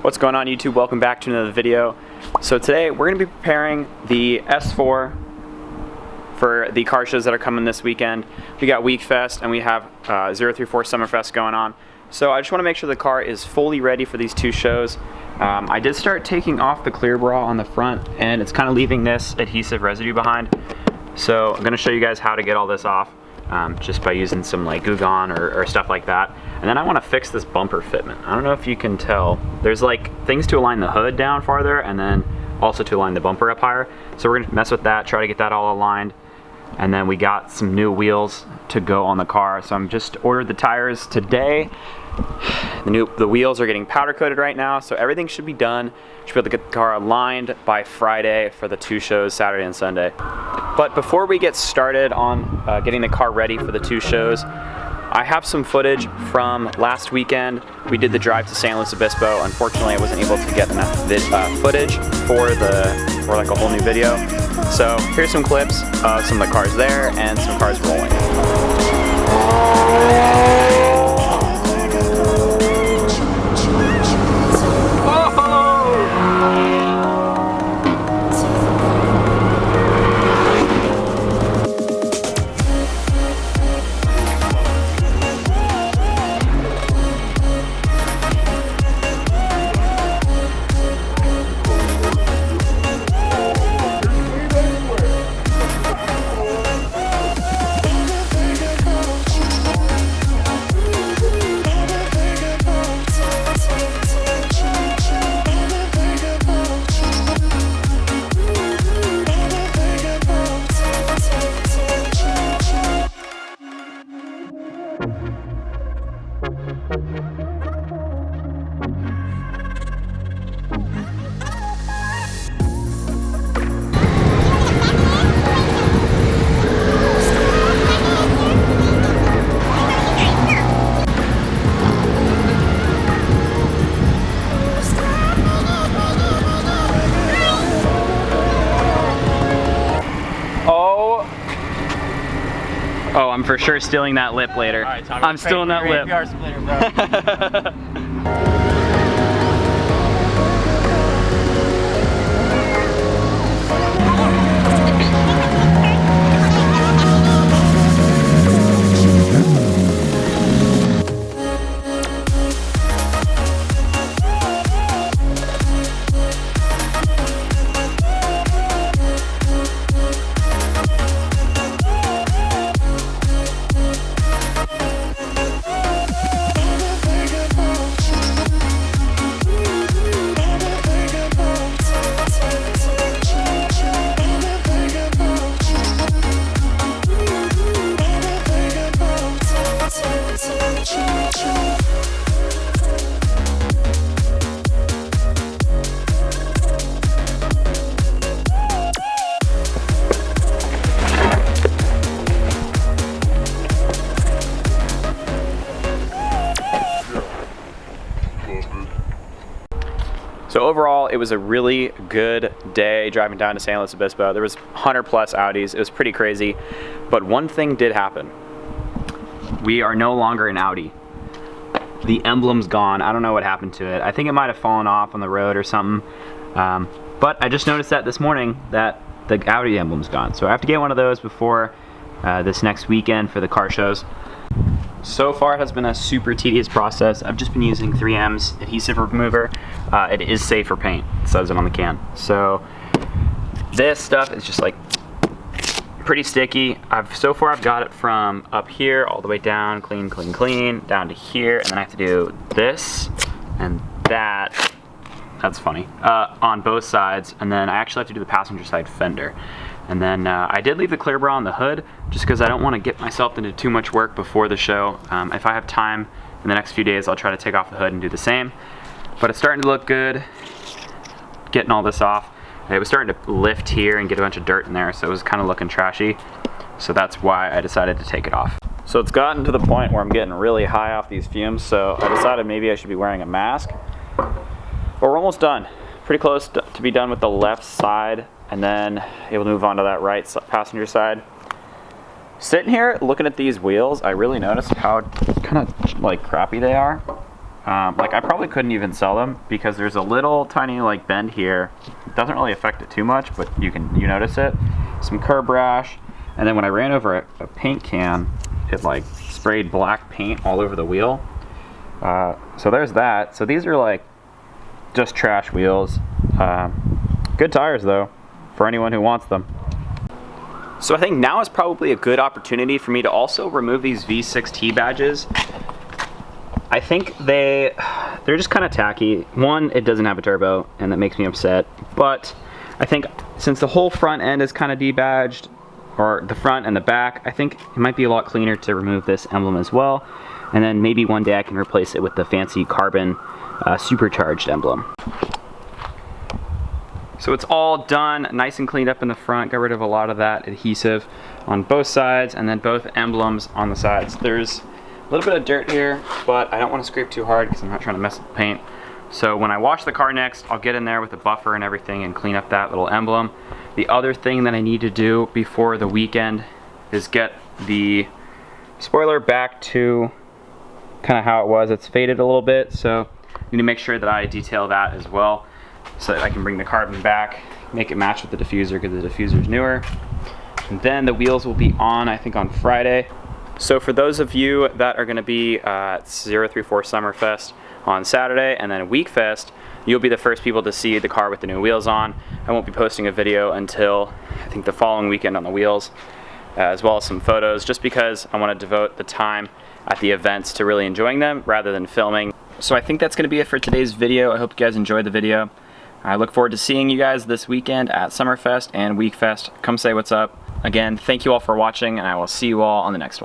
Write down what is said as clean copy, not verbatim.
What's going on, YouTube? Welcome back to another video. So today we're going to be preparing the S4 for the car shows that are coming this weekend. We got Week Fest and we have 034 Summerfest going on. So I just want to make sure the car is fully ready for these two shows. I did start taking off the clear bra on the front, and it's kind of leaving this adhesive residue behind. So I'm going to show you guys how to get all this off. Just by using some like Goo Gone or stuff like that. And then I want to fix this bumper fitment. I don't know if you can tell. There's like things to align the hood down farther and then also to align the bumper up higher. So we're going to mess with that, try to get that all aligned. And then we got some new wheels to go on the car. So I'm just ordered the tires today. The wheels are getting powder coated right now, so everything should be done. Should be able to get the car aligned by Friday for the two shows, Saturday and Sunday. But before we get started on getting the car ready for the two shows, I have some footage from last weekend. We did the drive to San Luis Obispo. Unfortunately, I wasn't able to get enough footage for like a whole new video. So here's some clips of some of the cars there and some cars rolling. Oh, I'm for sure stealing that lip later. Right, I'm stealing that lip. Splitter, bro. So overall, it was a really good day driving down to San Luis Obispo. There was 100 plus Audis. It was pretty crazy. But one thing did happen. We are no longer an Audi. The emblem's gone. I don't know what happened to it. I think it might have fallen off on the road or something. But I just noticed that this morning that the Audi emblem's gone. So I have to get one of those before this next weekend for the car shows. So far it has been a super tedious process. I've just been using 3M's adhesive remover. It is safe for paint, it says it on the can. So this stuff is just like pretty sticky. So far I've got it from up here all the way down, clean, clean, clean, down to here, and then I have to do this and that. That's funny. On both sides, and then I actually have to do the passenger side fender. And then I did leave the clear bra on the hood just because I don't want to get myself into too much work before the show. If I have time in the next few days, I'll try to take off the hood and do the same. But it's starting to look good, getting all this off. It was starting to lift here and get a bunch of dirt in there, so it was kind of looking trashy. So that's why I decided to take it off. So it's gotten to the point where I'm getting really high off these fumes, so I decided maybe I should be wearing a mask. But we're almost done. Pretty close to be done with the left side, and then able to move on to that right passenger side. Sitting here looking at these wheels, I really noticed how kind of like crappy they are. Like I probably couldn't even sell them because there's a little tiny like bend here. It doesn't really affect it too much, but you notice it. Some curb rash, and then when I ran over a paint can, it like sprayed black paint all over the wheel. So there's that. So these are like just trash wheels. Good tires though, for anyone who wants them. So I think now is probably a good opportunity for me to also remove these V6T badges. I think they're just kind of tacky. One, it doesn't have a turbo, and that makes me upset. But I think since the whole front end is kind of debadged, or the front and the back, I think it might be a lot cleaner to remove this emblem as well. And then maybe one day I can replace it with the fancy carbon supercharged emblem. So it's all done, nice and cleaned up in the front. Got rid of a lot of that adhesive on both sides, and then both emblems on the sides. There's a little bit of dirt here, but I don't want to scrape too hard because I'm not trying to mess with the paint. So when I wash the car next, I'll get in there with a buffer and everything and clean up that little emblem. The other thing that I need to do before the weekend is get the spoiler back to kind of how it was. It's faded a little bit, so I need to make sure that I detail that as well, so that I can bring the carbon back, make it match with the diffuser because the diffuser is newer. And then the wheels will be on, I think, on Friday. So for those of you that are going to be at 034 Summerfest on Saturday and then Week Fest, you'll be the first people to see the car with the new wheels on. I won't be posting a video until I think the following weekend on the wheels, as well as some photos, just because I want to devote the time at the events to really enjoying them rather than filming. So I think that's going to be it for today's video. I hope you guys enjoyed the video. I look forward to seeing you guys this weekend at Summerfest and Week Fest. Come say what's up. Again, thank you all for watching, and I will see you all on the next one.